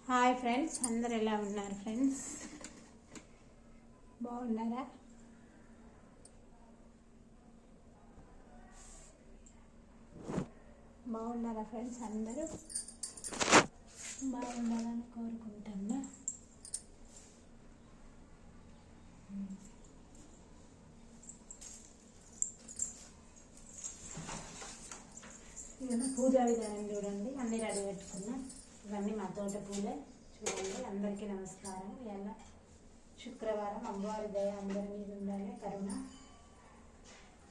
Hi friends, అందరు ఎలా ఉన్నారు ఫ్రెండ్స్? బాగున్నారా? బాగున్నారా ఫ్రెండ్స్? అందరూ బాగుండాలని కోరుకుంటున్నా. పూజా విధానం చూడండి, అన్ని రెడీ పెట్టుకున్నా. ఇవన్నీ మా తోట పూలే. చూడండి, అందరికీ నమస్కారం. ఇవాళ శుక్రవారం. అమ్మవారి దయ అందరి మీద ఉండాలి.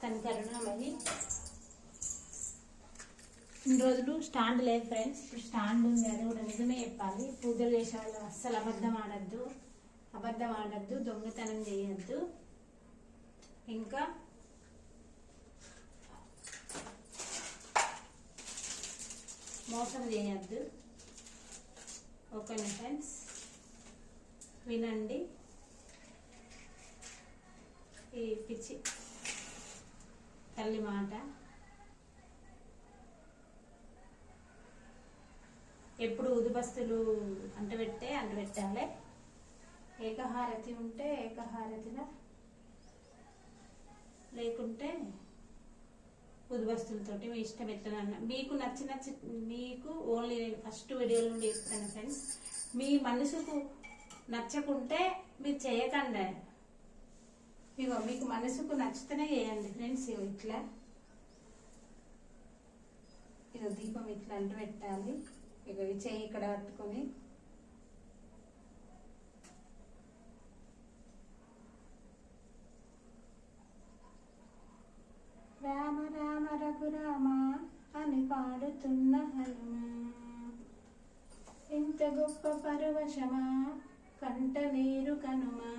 తన కరుణమని. ఇన్ని రోజులు స్టాండ్ లేదు ఫ్రెండ్స్, ఇప్పుడు స్టాండ్ ఉంది. అది కూడా నిజమే చెప్పాలి. పూజలు చేసే వాళ్ళు అస్సలు అబద్ధం ఆడద్దు, దొంగతనం చేయొద్దు. ఇంకా మోసం చేయొద్దు. ఓకేనా ఫ్రెండ్స్? వినండి ఈ పిచ్చి తల్లి మాట. ఎప్పుడు ఉదుబస్తులు అంటబెట్టాలి. ఏకహారతి ఉంటే ఏకహారతిలా, లేకుంటే ఉద్బస్తులతోటి మీ ఇష్టం. ఎట్లనన్నా మీకు ఓన్లీ నేను ఫస్ట్ వీడియో నుండి చెప్తాను ఫ్రెండ్స్. మీ మనసుకు నచ్చకుంటే మీరు చేయకండి. ఇగో మీకు మనసుకు నచ్చితేనే చేయండి ఫ్రెండ్స్. ఇట్లా దీపం ఇట్లా అంటూ పెట్టాలి. ఇక చెయ్యి ఇక్కడ పట్టుకొని రామ రామ రఘురామ అని పాడుతున్న హనుమా, ఇంత గొప్ప పరవశమా కంట నీరు కనుమా,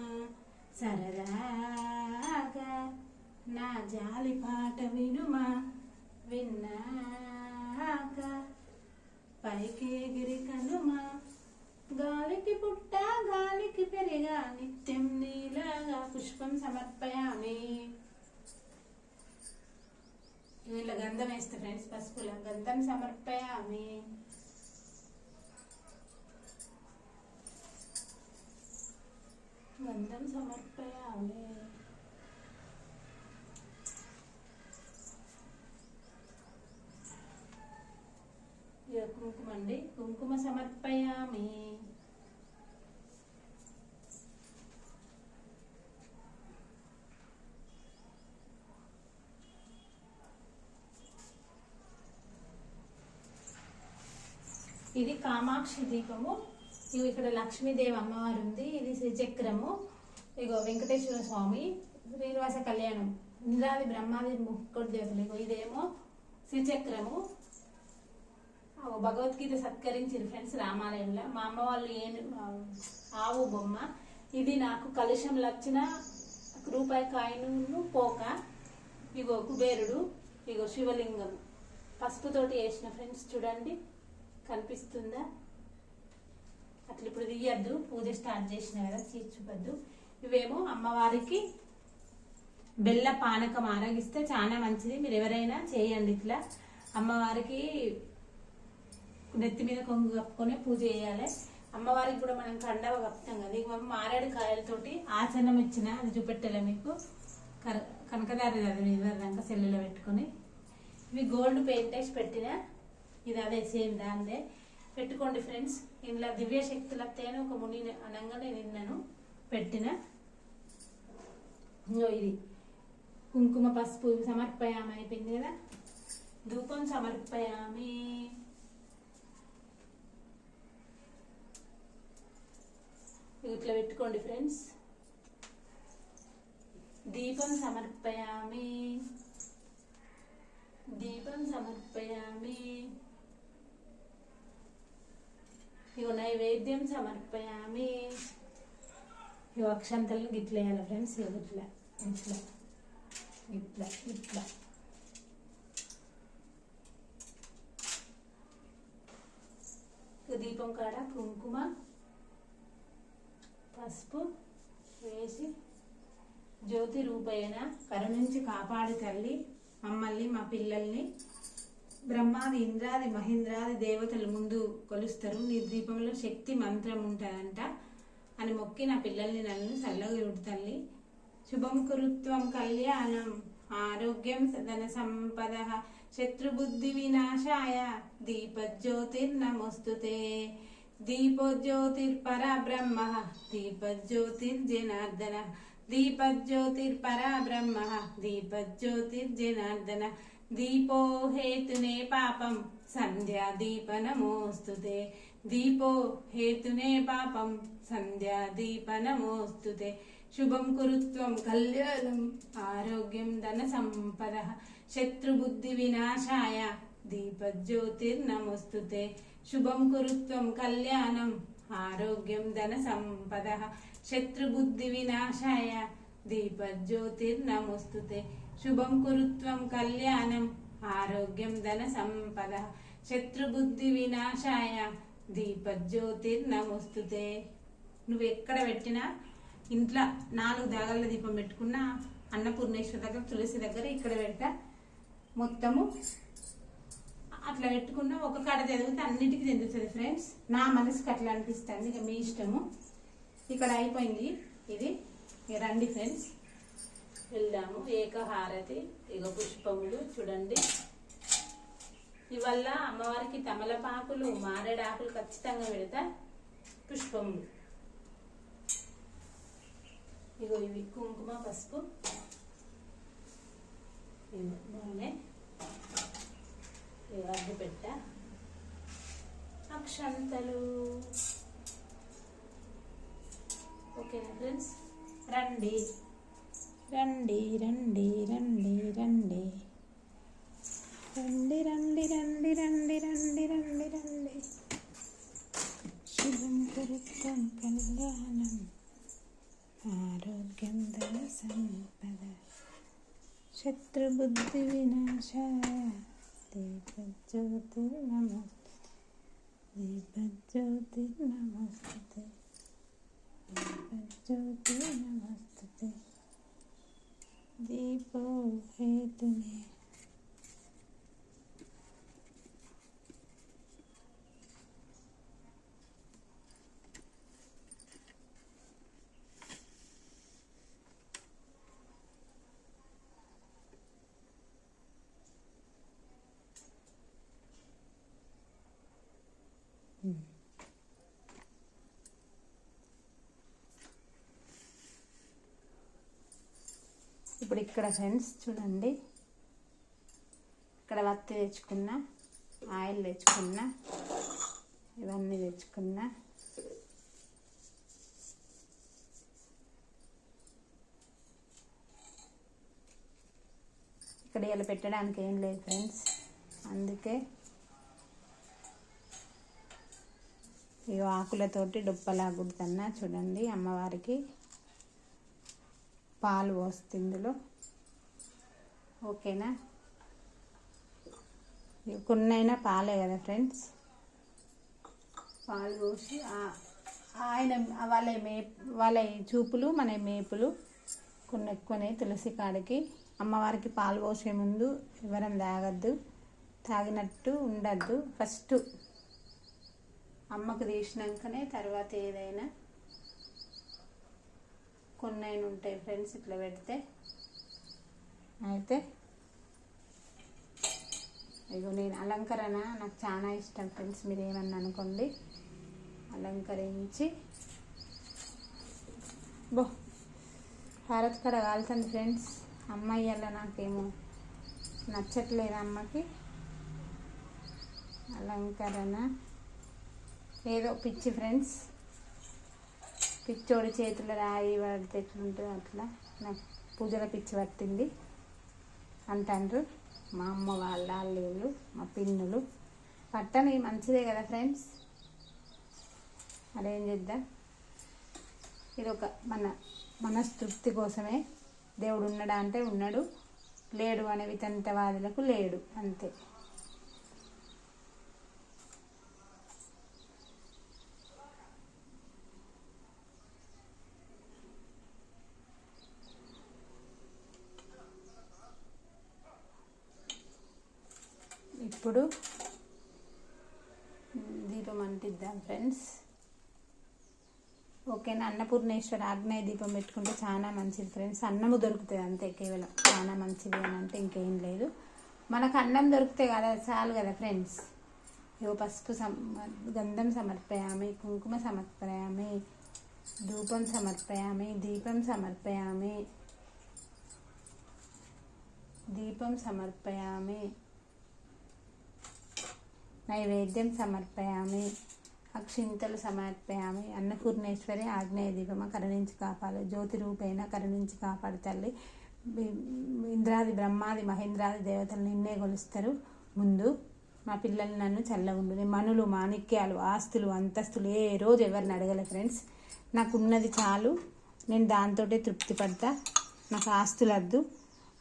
సరదాగా నా జాలి పాట వినుమా, విన్నాక పైకి ఎగిరి కనుమా, గాలికి పుట్ట గాలికి పెరిగా నిత్యం నీలాగా పుష్పం సమర్పయామి. వీళ్ళ గంధం వేస్తే ఫ్రెండ్స్, పసుపుల గంధం సమర్పయామి. గంధం సమర్పయామి. కుంకుమ అండి, కుంకుమ సమర్పయామి. ఇది కామాక్షి దీపము. ఇవి ఇక్కడ లక్ష్మీదేవి అమ్మవారు ఉంది. ఇది శ్రీచక్రము. ఇగో వెంకటేశ్వర స్వామి, శ్రీనివాస కళ్యాణం, ఇంద్రాది బ్రహ్మాది ముక్కోటి దేవతలు. ఇగో ఇదేమో శ్రీచక్రము. భగవద్గీత సత్కరించారు ఫ్రెండ్స్ రామాలయంలో. మా అమ్మ వాళ్ళు ఆవు బొమ్మ. ఇది నాకు కలుషంలో వచ్చిన రూపాయి కాయిను పోక. ఇగో కుబేరుడు, ఇగో శివలింగం పసుపుతోటి వేసిన ఫ్రెండ్స్. చూడండి, కనిపిస్తుందా? అట్లా ఇప్పుడు తీయద్దు, పూజ స్టార్ట్ చేసిన కదా, చూపద్దు. ఇవేమో అమ్మవారికి బెల్ల పానకం ఆరగిస్తే చాలా మంచిది. మీరు ఎవరైనా చేయండి. ఇట్లా అమ్మవారికి నెత్తి మీద కొంగు కప్పుకొని పూజ చేయాలి. అమ్మవారికి కూడా మనం కండవ కప్పుతాం కదా. ఇక మారేడు కాయలతోటి ఆచరణం ఇచ్చిన, అది చూపెట్టాలి మీకు. కనకదారి అది ఇవ్వదాక సెల్లులో పెట్టుకొని. ఇవి గోల్డ్ పెయింట్ వేసి పెట్టిన, ఇది అదే సేమ్ దాందే పెట్టుకోండి ఫ్రెండ్స్. ఇందులో దివ్య శక్తులు వస్తాయని ఒక ముని అనగానే నిన్నను పెట్టిన. ఇది కుంకుమ పసుపు సమర్పయామి అయిపోయింది కదా. ధూపం సమర్పయామి. ఇట్లా పెట్టుకోండి ఫ్రెండ్స్. దీపం సమర్పయామి. దీపం సమర్పయామి. ఇగో నైవేద్యం సమర్పయామి. ఇగో అక్షంతలను గిట్ల వేయాలి ఫ్రెండ్స్. ఇట్లా ఇట్లా ఇట్లా ఇట్లా దీపం కాడ కుంకుమ పసుపు వేసి, జ్యోతి రూపేణ కరుణించి కాపాడు తల్లి మమ్మల్ని, మా పిల్లల్ని, బ్రహ్మాది ఇంద్రాది మహేంద్రాది దేవతలు ముందు కొలుస్తారు. నీ దీపంలో శక్తి మంత్రం ఉంటుందంట అని మొక్కి నా పిల్లల్ని నన్ను చల్లగా చూడు తల్లి. శుభం కురుత్వం కళ్యాణం ఆరోగ్యం సదన సంపద శత్రుబుద్ధి వినాశాయ దీపజ్యోతిర్నమోస్తుతే. దీపోజ్యోతిర్పరా బ్రహ్మ దీపజ్యోతిర్జనార్దన దీపజ్యోతిర్పరా బ్రహ్మ దీపజ్యోతిర్జనార్దన దీపో హేతునే పాపం సంధ్యా దీప నమోస్తుతే. దీపో హేతునే పాపం సంధ్యా దీప నమోస్తుతే. శుభం కురుత్వం కళ్యాణం ఆరోగ్యం ధన సంపద శత్రుబుద్ధి వినాశాయ దీపజ్యోతిర్నమోస్తుతే. శుభం కురుత్వం కళ్యాణం ఆరోగ్యం ధన సంపద శత్రుబుద్ధి వినాశాయ దీపజ్యోతిర్నమోస్తుతే. శుభం కురుత్వం కళ్యాణం ఆరోగ్యం ధన సంపద శత్రుబుద్ధి వినాశాయ దీపజ్యోతిర్నమోస్తుతే. నువ్వు ఎక్కడ పెట్టినా ఇంట్లో 4 దాగల దీపం పెట్టుకున్నా అన్నపూర్ణేశ్వర దగ్గర తులసి దగ్గర ఇక్కడ పెడతా. మొత్తము అట్లా పెట్టుకున్నా ఒక కాడ చదివితే అన్నిటికీ చెందుతుంది ఫ్రెండ్స్. నా మనసుకి అట్లా అనిపిస్తుంది. ఇక మీ ఇష్టము. ఇక్కడ అయిపోయింది ఇది. ఇక రండి ఫ్రెండ్స్ వెళ్దాము. ఏకహారతి ఇక పుష్పములు చూడండి. ఇవల్ల అమ్మవారికి తమలపాకులు మారేడాకులు ఖచ్చితంగా పెడతా. పుష్పములు ఇగో ఇవి కుంకుమ పసుపు నూనె అడ్డు పెట్ట అక్షంతలు. ఓకేనా ఫ్రెండ్స్? రండి రండి రండి రండి రండి రండి రండి రండి రండి రండి రండి రండి. శుభం కురుత్వం కళ్యాణం ఆరోగ్యం ధన సంపద శత్రుబుద్ధి వినాశాయ దీపజ్యోతిర్నమోస్తుతే. దీపజ్యోతిర్నమోస్తుతే. దీపజ్యోతిర్నమోస్తుతే. దీపో హేతునే ఇప్పుడు ఇక్కడ ఫ్రెండ్స్ చూడండి. ఇక్కడ వత్తి తెచ్చుకున్న, ఆయిల్ తెచ్చుకున్న, ఇవన్నీ తెచ్చుకున్న. ఇక్కడ ఇలా పెట్టడానికి ఏం లేదు ఫ్రెండ్స్. అందుకే ఈ ఆకులతోటి డొప్పలా గుడుతున్నా చూడండి. అమ్మవారికి పాలు పోస్తుంది ఇందులో. ఓకేనా? కొన్నైనా పాలే కదా ఫ్రెండ్స్. పాలు పోసి ఆయన వాళ్ళ చూపులు మన మేపులు కొన్ని ఎక్కువనే తులసి కాడికి. అమ్మవారికి పాలు పోసే ముందు ఎవరం తాగద్దు, తాగినట్టు ఉండద్దు. ఫస్ట్ అమ్మకు తీసినాకనే తర్వాత ఏదైనా. కొన్నైనా ఉంటాయి ఫ్రెండ్స్ ఇట్లా పెడితే. అయితే ఇగో నేను అలంకరణ నాకు చాలా ఇష్టం ఫ్రెండ్స్. మీరు ఏమన్నా అనుకోండి. అలంకరించి హారతి కడ కాలుతుంది ఫ్రెండ్స్. అమ్మాయి అలా నాకేమో నచ్చట్లేదు అమ్మకి. అలంకరణ ఏదో పిచ్చి ఫ్రెండ్స్. పిచ్చోడి చేతులు రాయి పడితే ఎట్లుంటుంది అట్లా నాకు పూజల పిచ్చి పట్టింది అంటారు మా అమ్మ వాళ్ళ అల్లుళ్ళు, మా పిన్నులు. పట్టని మంచిదే కదా ఫ్రెండ్స్. అదేం చేద్దాం. ఇది ఒక మనస్తృప్తి కోసమే. దేవుడు ఉన్నాడా అంటే ఉన్నాడు, లేడు అనే వితంతవాదులకు లేడు, అంతే. ఇప్పుడు దీపం అంటిద్దాం ఫ్రెండ్స్. ఓకేనా. అన్నపూర్ణేశ్వర ఆగ్నేయ దీపం పెట్టుకుంటే చాలా మంచిది ఫ్రెండ్స్. అన్నము దొరుకుతుంది అంతే, కేవలం చాలా మంచిది అని అంటే ఇంకేం లేదు. మనకు అన్నం దొరికితే కదా చాలు కదా ఫ్రెండ్స్. ఇగో పసుపు గంధం సమర్పయామి, కుంకుమ సమర్పయామి, ధూపం సమర్పయామి, దీపం సమర్పయామి, దీపం సమర్పయామి, నైవేద్యం సమర్పయామి, అక్షింతలు సమర్పయామి. అన్నపూర్ణేశ్వరి ఆగ్నేయ దీపమ కరుణించి కాపాడు, జ్యోతి రూపేణ కరుణించి కాపాడు తల్లి. ఇంద్రాది బ్రహ్మాది మహేంద్రాది దేవతలు నిన్నే కొలుస్తారు. ముందు మా పిల్లలు నన్ను చల్లగుండు. నేను మనులు మాణిక్యాలు ఆస్తులు అంతస్తులు ఏ రోజు ఎవరిని అడగలే ఫ్రెండ్స్. నాకున్నది చాలు, నేను దాంతోటే తృప్తి పడతా. నాకు ఆస్తులద్దు,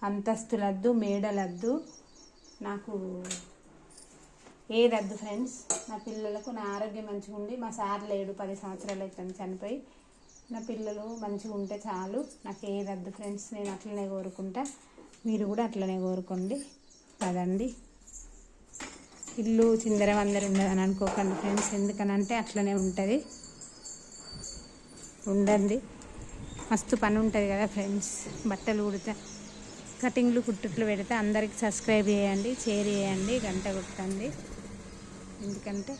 అంతస్తులద్దు, మేడలద్దు, నాకు ఏదద్దు ఫ్రెండ్స్. నా పిల్లలకు నా ఆరోగ్యం మంచిగా ఉండి, మా సార్ లేడు 10 సంవత్సరాలు అవుతుంది చనిపోయి, నా పిల్లలు మంచిగా ఉంటే చాలు, నాకు ఏదద్దు ఫ్రెండ్స్. నేను అట్లనే కోరుకుంటా, మీరు కూడా అట్లనే కోరుకోండి కదండి. ఇల్లు చిందరం అందరు ఉండదని అనుకోకండి ఫ్రెండ్స్, ఎందుకనంటే అట్లనే ఉంటుంది. ఉండండి, మస్తు పని ఉంటుంది కదా ఫ్రెండ్స్. బట్టలు కుడితే, కటింగ్లు కుట్టుట్లు పెడితే అందరికి సబ్స్క్రైబ్ చేయండి, షేర్ చేయండి, గంట కొట్టండి. ఎందుకంటే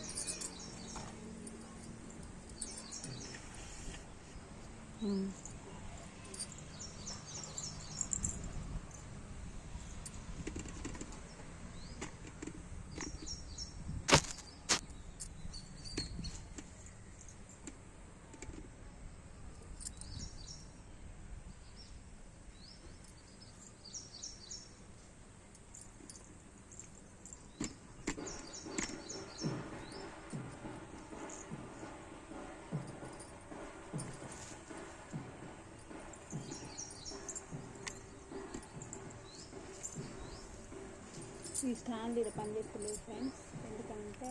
ఈ స్టాండ్ ఇది పనిచేస్తలేదు ఫ్రెండ్స్. ఎందుకంటే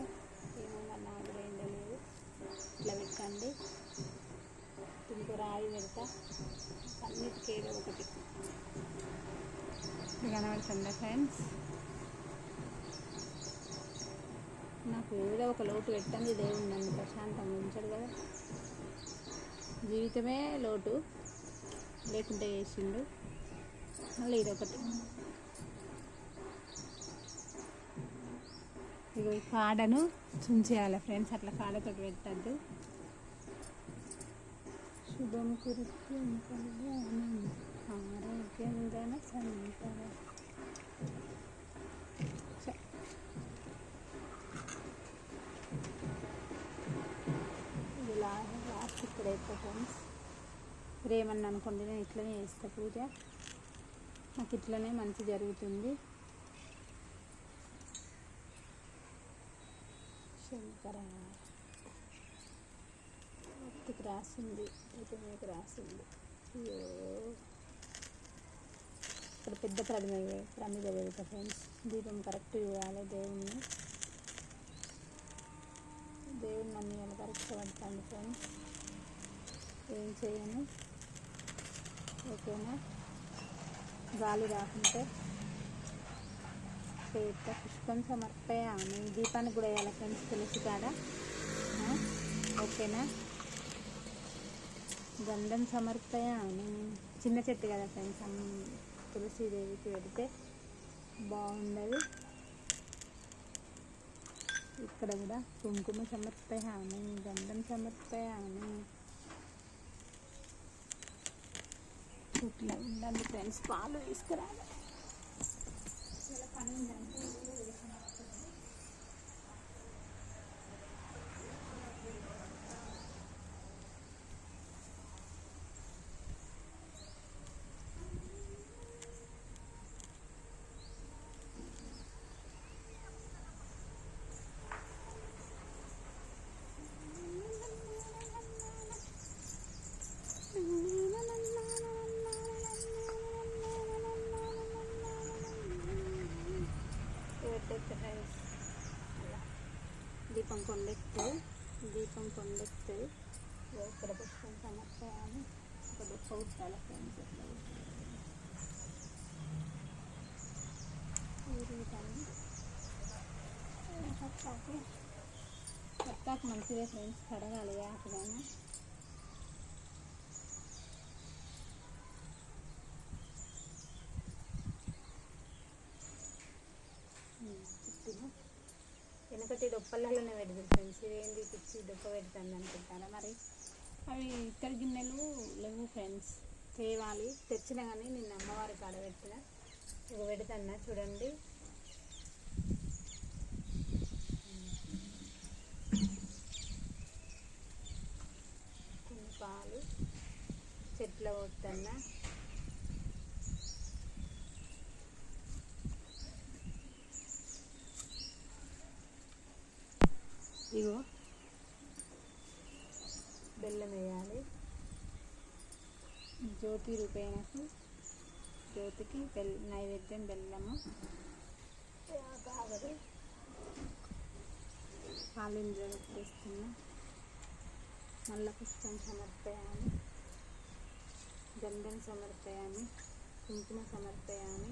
ఏమో మన ఆవిడ ఎండలేదు. ఇట్లా పెట్టండి, ఇంకో రాయి పెడతా, అన్నిటికీ ఏదో ఒకటి కనబడుతుందా ఫ్రెండ్స్. నాకు ఏదో ఒక లోటు పెట్టండి, దేవుడు నన్ను ప్రశాంతంగా ఉంచాడు కదా. జీవితమే లోటు లేకుంటే చేసిండు, మళ్ళీ ఇదొకటి. ఇగో ఈ కాడను చుంచేయాలి ఫ్రెండ్స్, అట్లా కాడతో పెట్టద్దు. శుభం కురుస్తూ ఆరోగ్యం ధన సంపద. ఇది లాస్ట్ ఇక్కడ వేస్తా ఫ్రెండ్స్. రేమన్నా అనుకోండి, నేను ఇట్లనే చేస్తా పూజ, నాకు ఇట్లనే మంచి జరుగుతుంది. శంకర ఒత్తికి రాసింది, అయితే మీకు రాసింది. అయ్యో, ఇక్కడ పెద్ద ప్రమిద పెడతా ఫ్రెండ్స్. దీపం కరెక్ట్ చూడాలి దేవుణ్ణి అన్ని ఇలా కరెక్ట్ పడతాను ఫ్రెండ్స్. ఏం చేయను, ఓకేనా. గాలి రాకుంటే చేత పుష్పం సమర్పయామి. దీపానికి కూడా వేయాలి ఫ్రెండ్స్, తులసి కాడ, ఓకేనా. గంధం సమర్పయామి. చిన్న చెట్టు కదా ఫ్రెండ్స్, తులసీదేవికి పెడితే బాగుండదు. ఇక్కడ కూడా కుంకుమ సమర్పయామి, గంధం సమర్పయామి. ఇట్లా ఉండండి ఫ్రెండ్స్. పాలు తీసుకురాలి, చాలా పని ఉందండి. దీపం కొండెత్తు ఇక్కడ పుష్పం సమర్పయామి. ఇక్కడ పౌష్టాల ఫ్రెండ్స్ కొత్తాకు మంచిదే ఫ్రెండ్స్, కడగాలి ఆకులను. వెనకటి డొప్పలలోనే పెడతారు ఫ్రెండ్స్, ఇదేంటి పిచ్చి డొప్ప పెడతాను అనుకుంటారా మరి. అవి ఇత్తడి గిన్నెలు లేవు ఫ్రెండ్స్, తేవాలి. తెచ్చినా కానీ నిన్న అమ్మవారికి ఆడబెట్టిన, ఇక పెడతాను చూడండి. కొన్ని పాలు చెట్ల పోతున్నా. ఇగో బెల్లం వేయాలి. జ్యోతి రూపేణకు, జ్యోతికి నైవేద్యం బెల్లము. కాగదు పాలింద్ర పెట్టేస్తున్నా. నల్ల పుష్పం సమర్పయామి, గంధం సమర్పయామి, కుంకుమ సమర్పయామి,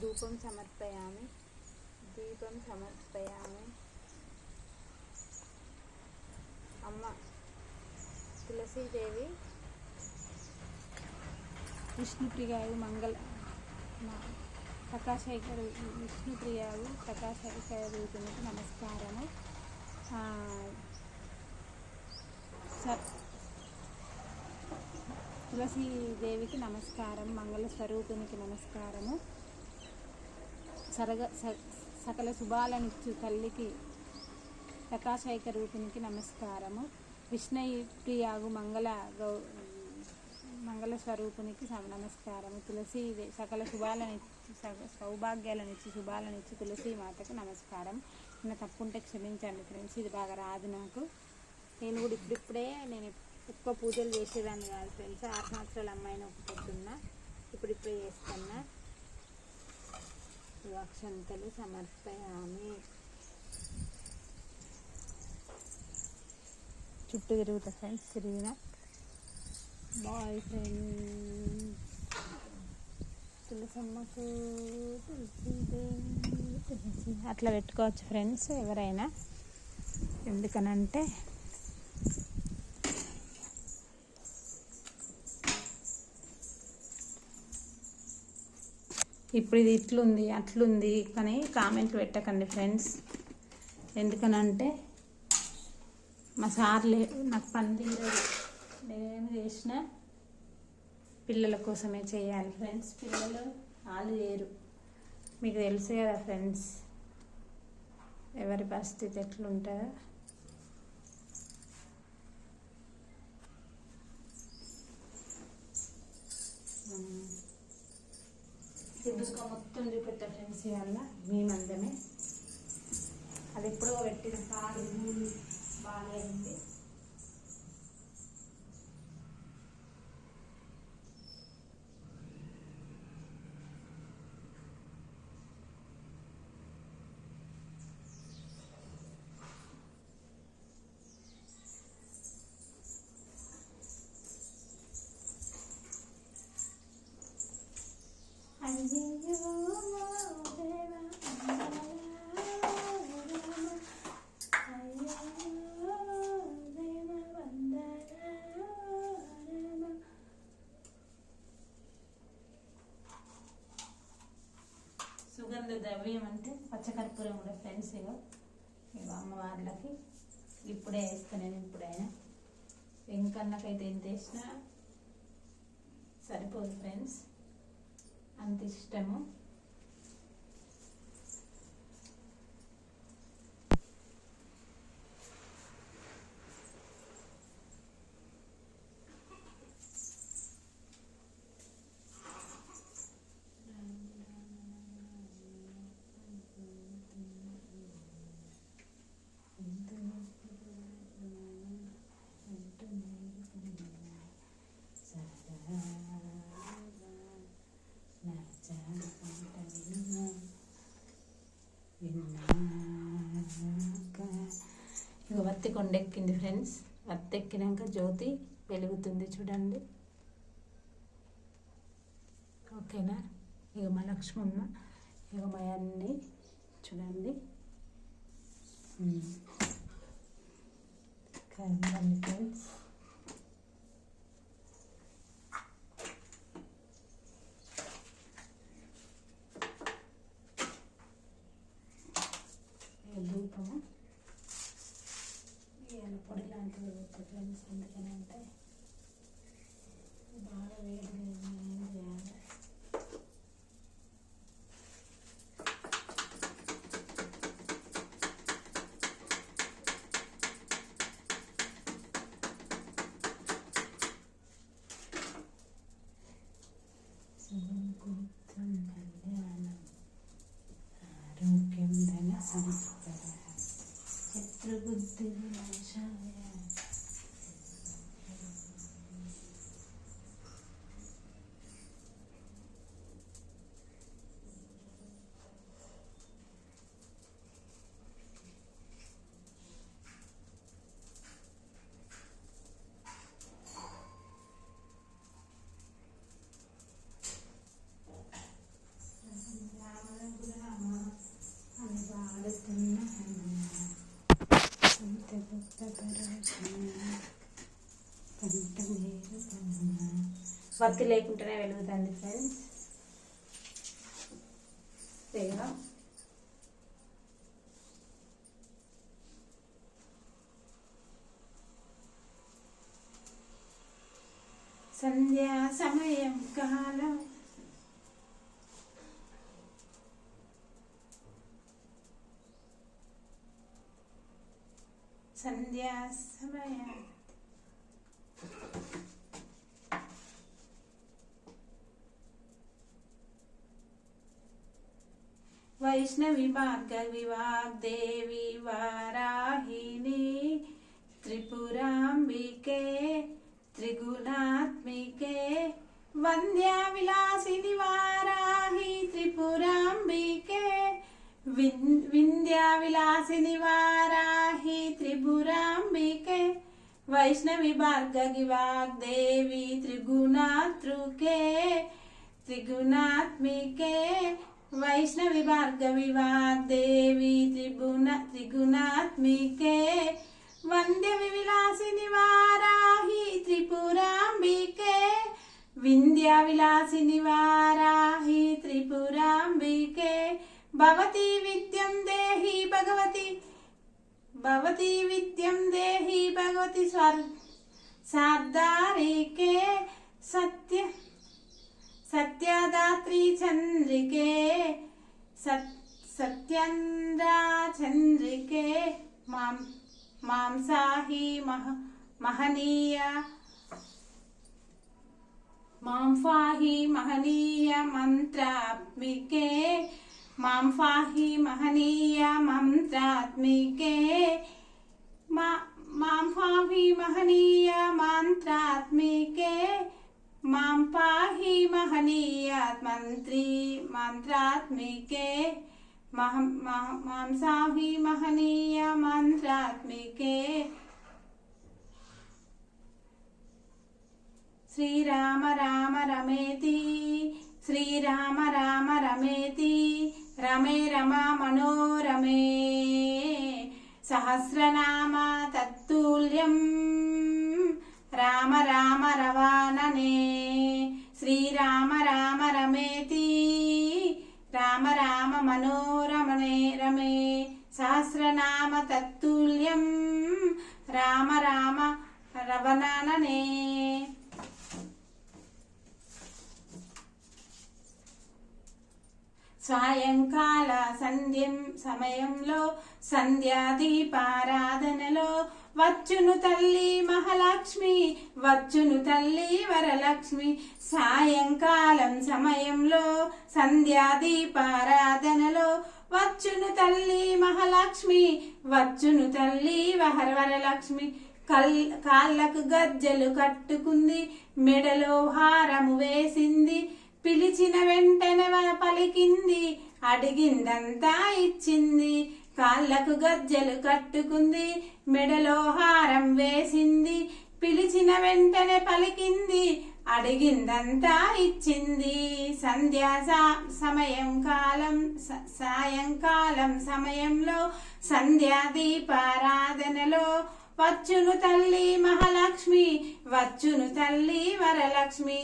ధూపం సమర్పయామి, దీపం సమర్పయామి. అమ్మ తులసీదేవి విష్ణుప్రియాయు ప్రకాశైక విష్ణుప్రియాయు ప్రకాశైక రూపిణికి నమస్కారము. తులసీదేవికి నమస్కారం, మంగళ స్వరూపిణికి నమస్కారము. సకల శుభాలనిచ్చు తల్లికి ప్రకాశైక రూపిణికి నమస్కారము. విష్ణు ప్రియాగు మంగళ స్వరూపునికి నమస్కారము. తులసి సకల సౌభాగ్యాలనిచ్చి శుభాలనిచ్చి తులసి మాతకు నమస్కారం. నిన్న తప్పుంటే క్షమించండి ఫ్రెండ్స్, ఇది బాగా రాదు నాకు. నేను కూడా ఇప్పుడిప్పుడే, నేను ఎక్కువ పూజలు చేసేదాన్ని కాదు ఫ్రెండ్స్. 6 సంవత్సరాల అమ్మాయిని ఒప్పుకుంటున్నా, ఇప్పుడిప్పుడే చేస్తున్నా. అక్షంతలు సమర్పయామి. చుట్టూ తిరుగుతా ఫ్రెండ్స్, తిరిగిన బాయ్ ఫ్రెండ్. తులసమ్మకు తులసి అట్లా పెట్టుకోవచ్చు ఫ్రెండ్స్ ఎవరైనా. ఎందుకనంటే ఇప్పుడు ఇది ఇట్లుంది అట్లుంది కానీ కామెంట్లు పెట్టకండి ఫ్రెండ్స్. ఎందుకనంటే మా సార్ నాకు పని తీరదు. నేనేమి చేసినా పిల్లల కోసమే చేయాలి ఫ్రెండ్స్. పిల్లలు వాళ్ళు చేయరు, మీకు తెలుసు కదా ఫ్రెండ్స్ ఎవరి పరిస్థితి ఎట్లుంటుందో. దుఃఖ మొత్తం చూపెట్టా ఫ్రెండ్స్ ఇవల్ల మీ మందమే. అది ఎప్పుడో పెట్టిన కాదు బాగానే ఉంది. సుగంధ ద్రవ్యం అంటే పచ్చకర్పూరం కూడా ఫ్రెండ్స్. ఇగో అమ్మవార్లకి ఇప్పుడే వేస్తాను నేను. ఇప్పుడైనా వెంకన్నకైతే ఎంత వేసినా సరిపోదు ఫ్రెండ్స్, అంత ఇష్టము. ఇక వత్తి కొండెక్కింది ఫ్రెండ్స్. వత్తి ఎక్కినాక జ్యోతి వెలుగుతుంది చూడండి. ఓకేనా? ఇక మా లక్ష్మమ్మ ఇక మా అన్నీ చూడండి కలవాలి ఫ్రెండ్స్. ధూపము ఇవాళ పొడి లాంటివి వద్దు ఫ్రెండ్స్, ఎందుకనంటే బాగా వేడి ఏం చేయాలి. శుభముహూర్తం కళ్యాణం ఆరోగ్యం ధన సంపద శత్రుబుద్ధి వినాశాయ. వత్తి లేకుండానే వెలుగుతుంది ఫ్రెండ్స్. సంధ్యా సమయం కాలం సంధ్యా సమయం వైష్ణవి భార్గవి వాగ్దేవి వారాహిణి త్రిపురాంబికే త్రిగుణాత్మికే వంద్యా విలాసిని వారాహి త్రిపురాంబికే వింధ్యా విలాసిని వారాహి త్రిపురాంబికే వైష్ణవి భార్గవి వాగ్దేవి త్రిగుణాత్రుకే త్రిగుణాత్మికే వైష్ణవి భార్గవి వాగ్దేవి త్రిగుణాత్మికే వంద్య విలాసిని వారాహి త్రిపురాంబికే వింధ్యా విలాసిని వారాహి త్రిపురాంబికే భవతి విద్యం దేహి భగవతి భవతి విద్యం దేహి భగవతి సార్దారికే సత్యదాత్రి చంద్రికే సత్యంద్రా చంద్రికే మాంసాహి మహనీయ మాంఫాహి మహనీయ మంత్రాత్మికే మాంఫాహి మహనీయ మంత్రాత్మికే మాంఫాహి మహనీయ మంత్రాత్మికే మాం పాహి మహనీయ మంత్రాత్మికే మాంసాహి మహనీయ మంత్రాత్మికే శ్రీరామ రామ రమేతి శ్రీరామ రామ రమేతి రమే రమా మనోరమే సహస్రనామ తత్తుల్యం రామ రామ రవాణనే శ్రీరామ రామ రమేతి రామ రామ మనోరమణే రమే సహస్రనామ తత్తుల్యం రామ రామ రవణనే. సాయంకాల సమయంలో సంధ్యాదీపారాధనలో వచ్చును తల్లి మహాలక్ష్మి వచ్చును తల్లి వరలక్ష్మి. సాయంకాలం సమయంలో సంధ్యాదీపారాధనలో వచ్చును తల్లి మహాలక్ష్మి వచ్చును తల్లి వరలక్ష్మి. కాళ్ళకు గజ్జలు కట్టుకుంది మెడలో హారము వేసింది పిలిచిన వెంటనే పలికింది అడిగిందంతా ఇచ్చింది. కాళ్ళకు గజ్జలు కట్టుకుంది మెడలో హారం వేసింది పిలిచిన వెంటనే పలికింది అడిగిందంతా ఇచ్చింది. సంధ్యా సాయంకాలం సమయంలో సంధ్యా దీపారాధనలో వచ్చును తల్లి మహాలక్ష్మి, వచ్చును తల్లి వరలక్ష్మి.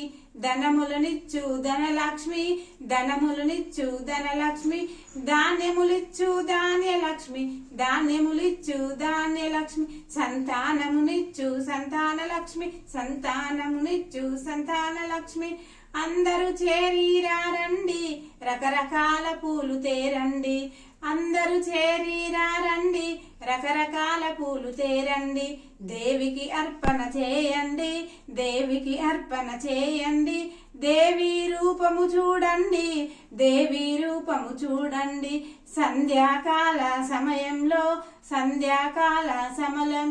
ధనములనిచ్చు ధనలక్ష్మి, ధనములనిచ్చు ధనలక్ష్మి. ధాన్యములిచ్చు ధాన్యలక్ష్మి, ధాన్యములిచ్చు ధాన్యలక్ష్మి. సంతానమునిచ్చు సంతానలక్ష్మి, సంతానమునిచ్చు సంతానలక్ష్మి. అందరూ చేరిరారండి, రకరకాల పూలు తేరండి. అందరూ చేరిరారండి, రకరకాల పూలు తేరండి. దేవికి అర్పణ చేయండి, దేవికి అర్పణ చేయండి. దేవి రూపము చూడండి, దేవి రూపము చూడండి. సంధ్యాకాల సమయంలో సంధ్యాకాల సమయంలో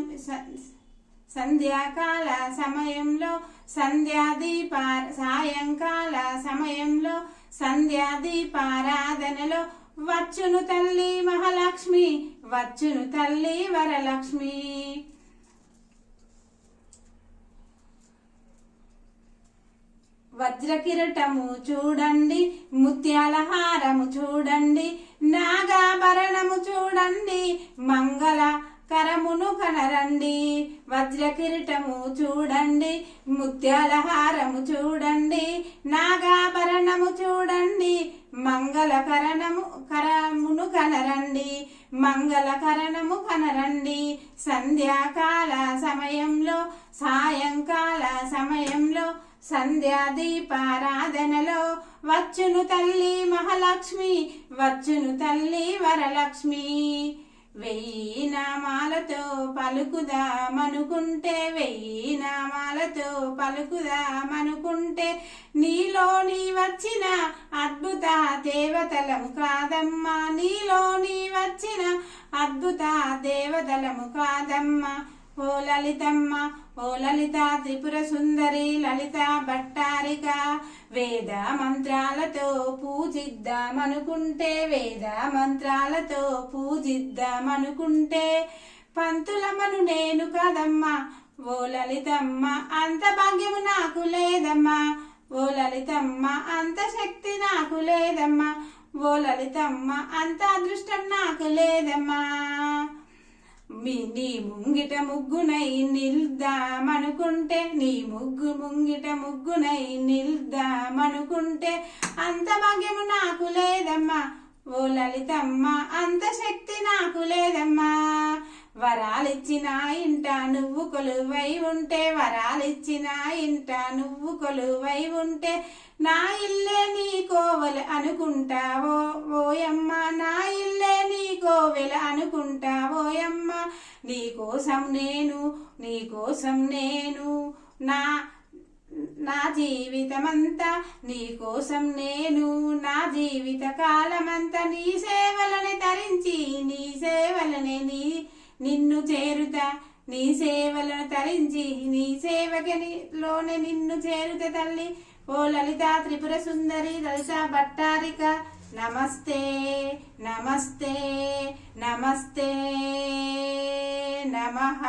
సాయంకాల సమయంలో సంధ్యా దీపారాధనలో వచ్చును తల్లి మహాలక్ష్మి, వచ్చును తల్లి వరలక్ష్మి. వజ్రకిరటము చూడండి, ముత్యాల హారము చూడండి, నాగాభరణము చూడండి, మంగళకరమును కనరండి. వజ్రకిరీటము చూడండి, ముత్యాల హారము చూడండి, నాగాభరణము చూడండి, కరమును కనరండి, మంగళకరణము కనరండి. సంధ్యాకాల సమయంలో సాయంకాల సమయంలో సంధ్యా దీపారాధనలో వచ్చును తల్లి మహాలక్ష్మి, వచ్చును తల్లి వరలక్ష్మి. 1000 నామాలతో పలుకుదామనుకుంటే, 1000 నామాలతో పలుకుదామనుకుంటే, నీలోని వచ్చిన అద్భుత దేవతలము కాదమ్మా, నీలోని వచ్చిన అద్భుత దేవతలము కాదమ్మా. ఓ లలితమ్మ, ఓ లలిత త్రిపుర సుందరి లలిత భట్టారిక. వేద మంత్రాలతో పూజిద్దామనుకుంటే, వేద మంత్రాలతో పూజిద్దామనుకుంటే, పంతులమ్మను నేను కదమ్మా. ఓ లలితమ్మ, అంత భాగ్యము నాకు లేదమ్మా. ఓ లలితమ్మ, అంత శక్తి నాకు లేదమ్మా. ఓ లలితమ్మ, అంత అదృష్టం నాకు లేదమ్మా. నీ ముంగిట ముగ్గునై నిల్దామనుకుంటే, నీ ముంగిట ముగ్గునై నిల్దామనుకుంటే, అంత భాగ్యము నాకు లేదమ్మా. ఓ లలితమ్మ, అంత శక్తి నాకు లేదమ్మా. వరాలిచ్చిన ఇంట నువ్వు కొలువై ఉంటే, వరాలిచ్చిన ఇంట నువ్వు కొలువై ఉంటే, నా ఇల్లే నీ కోవెల అనుకుంటావో ఓయమ్మ, నా ఇల్లే నీ కోవెల అనుకుంటావోయమ్మ. నీకోసం నేను నా జీవితమంతా, నీకోసం నేను నా జీవిత కాలమంతా, నీ సేవలనే తరించి, నీ సేవలనే నిన్ను చేరుతా, నీ సేవలను తరించి, నీ సేవలోనే నిన్ను చేరుత తల్లి. ఓ లలిత త్రిపుర సుందరి లలిత భట్టారిక. నమస్తే నమస్తే నమస్తే నమః.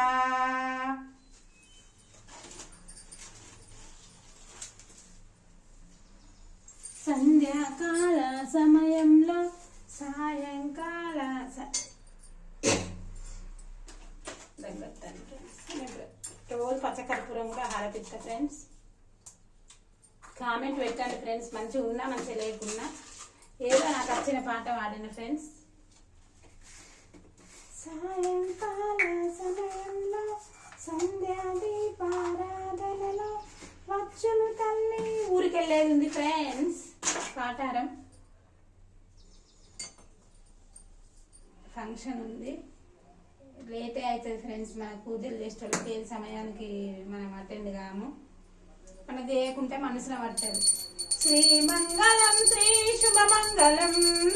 సంధ్యాకాల సమయంలో సాయంకాల రోజు పచ్చకర్పూరం కూడా హారతిస్తా ఫ్రెండ్స్. కామెంట్ పెట్టండి ఫ్రెండ్స్, మంచిగా ఉన్నా మంచిగా లేకున్నా ఏదో నాకు వచ్చిన పాట పాడిన ఫ్రెండ్స్. సాయంకాల సమయంలో సంధ్యా దీపారాధనలో వచ్చును తల్లి. ఊరికెళ్ళేది ఉంది ఫ్రెండ్స్, పాటారం ఫంక్షన్ ఉంది, లేటే అవుతుంది ఫ్రెండ్స్. మన పూజలు చేసేటోళ్ళకి ఏ సమయానికి మనం అటెండ్ కాము, మనకు చేయకుంటే మనసులో పట్టదు. శ్రీమంగళం శ్రీ శుభమంగళం,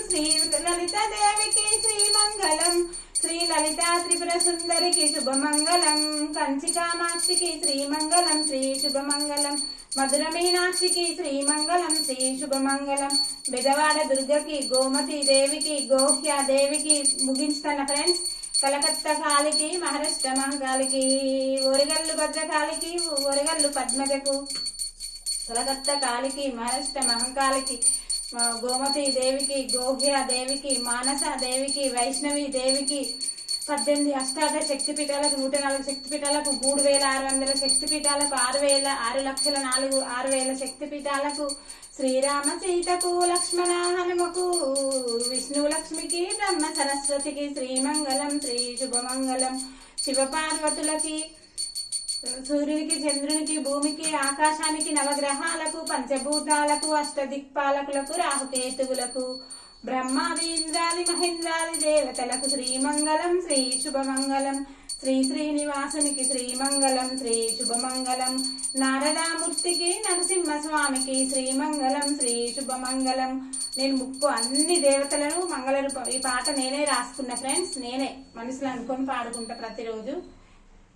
శ్రీ లలిత దేవికి శ్రీమంగళం, శ్రీ లలిత త్రిపుర సుందరికి శుభమంగళం, కంచి కామాక్షికి శ్రీమంగళం శ్రీ శుభమంగళం, మధుర మీనాక్షికి శ్రీమంగళం శ్రీ శుభమంగళం, బెదవాడ దుర్గకి గోమతి దేవికి గోహ్య దేవికి ముగించుతున్న ఫ్రెండ్స్. కలకత్తా కాళికి, మహారాష్ట్ర మహంకాళికి, ఓరిగల్లు భద్రకాళికి, ఓరిగల్లు పద్మజకు, కలకత్తా కాళికి, మహారాష్ట్ర మహంకాళికి, గోమతి దేవికి, గోహ్య దేవికి, మానస దేవికి, వైష్ణవి దేవికి, 18 అష్టాదశ శక్తిపీఠాలకు, 104 శక్తిపీఠాలకు, 3600 శక్తిపీఠాలకు, 6,00,000 శక్తిపీఠాలకు, శ్రీరామ సీతకు, లక్ష్మణ హనుమకు, విష్ణు లక్ష్మికి, బ్రహ్మ సరస్వతికి శ్రీమంగళం, శ్రీ శుభమంగళం, శివపార్వతులకి, సూర్యునికి, చంద్రునికి, భూమికి, ఆకాశానికి, నవగ్రహాలకు, పంచభూతాలకు, అష్టదిక్పాలకులకు, రాహుకేతువులకు, బ్రహ్మాదీంద్రాది మహేంద్రాది దేవతలకు శ్రీమంగళం, శ్రీ శుభమంగళం, శ్రీ శ్రీనివాసునికి శ్రీమంగళం, శ్రీ శుభమంగళం, నారదామూర్తికి, నరసింహస్వామికి శ్రీమంగళం, శ్రీ శుభమంగళం. నేను ముక్కు అన్ని దేవతలను ఈ పాట నేనే రాసుకున్న ఫ్రెండ్స్. నేనే మనసులో అనుకొని పాడుకుంటా ప్రతిరోజు.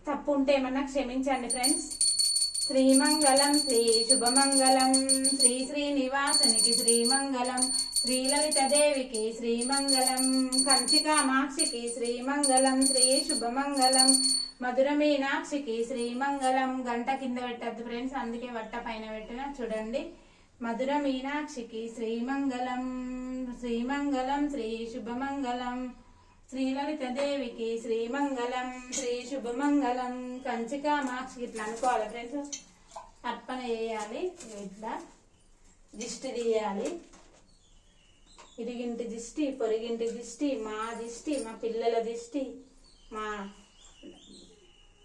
తప్పు ఉంటే ఏమన్నా క్షమించండి ఫ్రెండ్స్. శ్రీమంగళం, శ్రీ శుభమంగళం, శ్రీ శ్రీనివాసునికి శ్రీమంగళం, శ్రీలలితదేవికి శ్రీమంగళం, కంచి కామాక్షికి శ్రీమంగళం, శ్రీ శుభమంగళం, మధుర మీనాక్షికి శ్రీమంగళం. గంట కింద పెట్టద్దు ఫ్రెండ్స్, అందుకే వట్ట పైన పెట్టిన చూడండి. మధుర మీనాక్షికి శ్రీమంగళం, శ్రీమంగళం, శ్రీ శుభమంగళం, శ్రీలలితదేవికి శ్రీమంగళం, శ్రీ శుభమంగళం, కంచి కామాక్షికి. ఇట్లా అనుకోవాలి ఫ్రెండ్స్. అర్పణ చేయాలి, ఇట్లా దిష్టి తీయాలి. ఇరిగింటి దిష్టి, పొరిగింటి దిష్టి, మా దిష్టి, మా పిల్లల దిష్టి, మా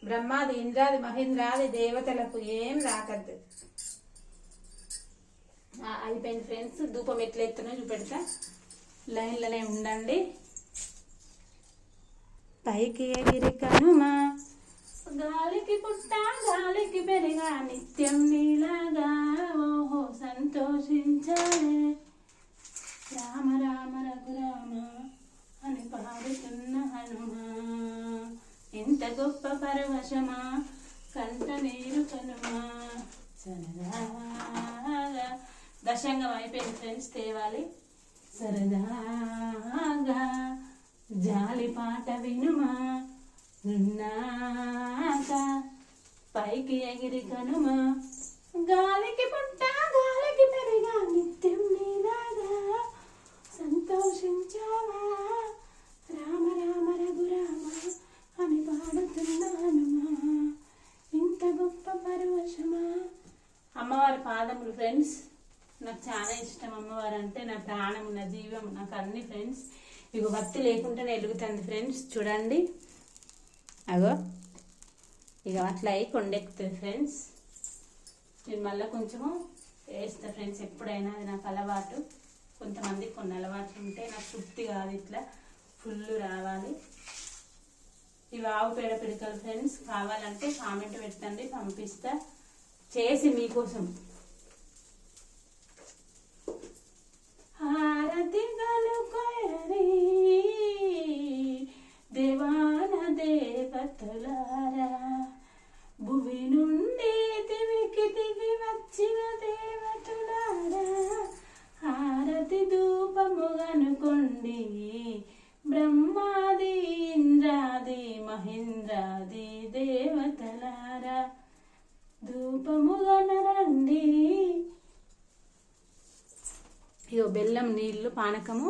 బ్రహ్మాది ఇంద్రాది మహేంద్రాది దేవతలకు ఏం రాకద్దు. అయిపోయింది ఫ్రెండ్స్. ధూపం ఎట్లా ఎత్తునో చూపెడతా, లైన్లోనే ఉండండి. పైకి ఎగిరి కనుమా, గాలికి పుట్ట గాలికి పెరిగా, నిత్యం నీలాగా ఓహో సంతోషించాలే, రామ రామ రఘురామ అని పాడుతున్న హనుమా, ఇంత గొప్ప పరవశమా, కంట నీరు కనుమా, సరదాగా. దశంగం అయిపోయింది ఫ్రెండ్స్, తేవాలి. సరదాగా జాలి పాట వినుమా, నున్నాక పైకి ఎగిరి కనుమా, గాలికి పుట్ట గాలికి పెరిగా, నిత్యం నీలాగా సంతోషించావా, రామ రామ రఘురామ అని పాడుతున్నానుమా, ఇంత గొప్ప పరవశమా. అమ్మవారి పాదములు ఫ్రెండ్స్, నాకు చాలా ఇష్టం. అమ్మవారు అంటే నా ప్రాణము, నా జీవం, నాకు అన్ని ఫ్రెండ్స్. ఇక భక్తి లేకుండానే వెలుగుతుంది ఫ్రెండ్స్. చూడండి, అగో ఇక అట్లా అయి కొండెక్కుతుంది ఫ్రెండ్స్. నేను మళ్ళీ కొంచెము వేస్తా ఫ్రెండ్స్. ఎప్పుడైనా అది నాకు అలవాటు. కొంతమందికి కొన్ని అలవాట్లు ఉంటాయి, నాకు తృప్తి కాదు, ఇట్లా ఫుల్ రావాలి. ఇవి ఆవు పేడ పిడకలు ఫ్రెండ్స్. కావాలంటే కామెంట్ పెట్టండి, పంపిస్తా చేసి మీకోసం. హారతి గలుకొయరి దేవాన దేవతలారా, భువి నుండి దివికి దిగి వచ్చిన దేవతలారా, హారతి ధూపముగనుకొండి, బ్రహ్మాది ఇంద్రాది మహేంద్రాది దేవతలారా, ధూపముగనరండి. ఇగో బెల్లం నీళ్ళు పానకము.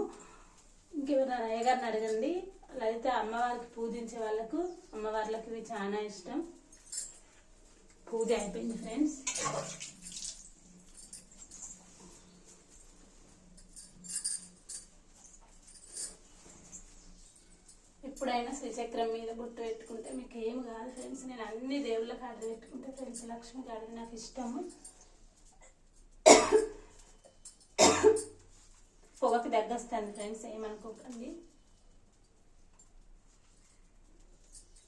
ఇంకెవరైనా అయ్యగారిని అడగండి. లలిత అమ్మవారికి పూజించే వాళ్ళకు, అమ్మవార్లకు ఇవి చాలా ఇష్టం. పూజ అయిపోయింది ఫ్రెండ్స్. ఎప్పుడైనా శ్రీచక్రం మీద బొట్టు పెట్టుకుంటే మీకు ఏమి కాదు ఫ్రెండ్స్. నేను అన్ని దేవుళ్ళ కాడలు పెట్టుకుంటే ఫ్రెండ్స్. లక్ష్మి కాడలు నాకు ఇష్టము. పొగకి దగ్గొస్తుంది ఫ్రెండ్స్, ఏమనుకోకండి.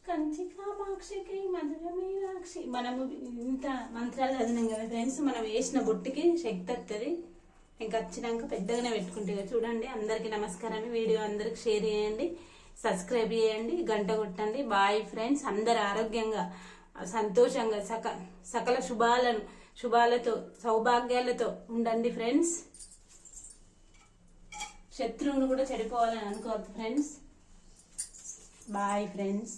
కంచి కామాక్షికి మధుర మీనాక్షి. మనము ఇంత మంత్రాలు చదివినాం కదా ఫ్రెండ్స్. మనం వేసిన బొట్టుకి శక్తి వస్తుంది. ఇంకా వచ్చినాక పెద్దగానే పెట్టుకుంటే చూడండి. అందరికీ నమస్కారం. వీడియో అందరికి షేర్ చేయండి, సబ్స్క్రైబ్ చేయండి, గంట కొట్టండి. Bye friends. అందరు ఆరోగ్యంగా సంతోషంగా సకల శుభాలతో సౌభాగ్యాలతో ఉండండి ఫ్రెండ్స్. శత్రువును కూడా చెడిపోవాలని అనుకోవద్దు ఫ్రెండ్స్. Bye friends.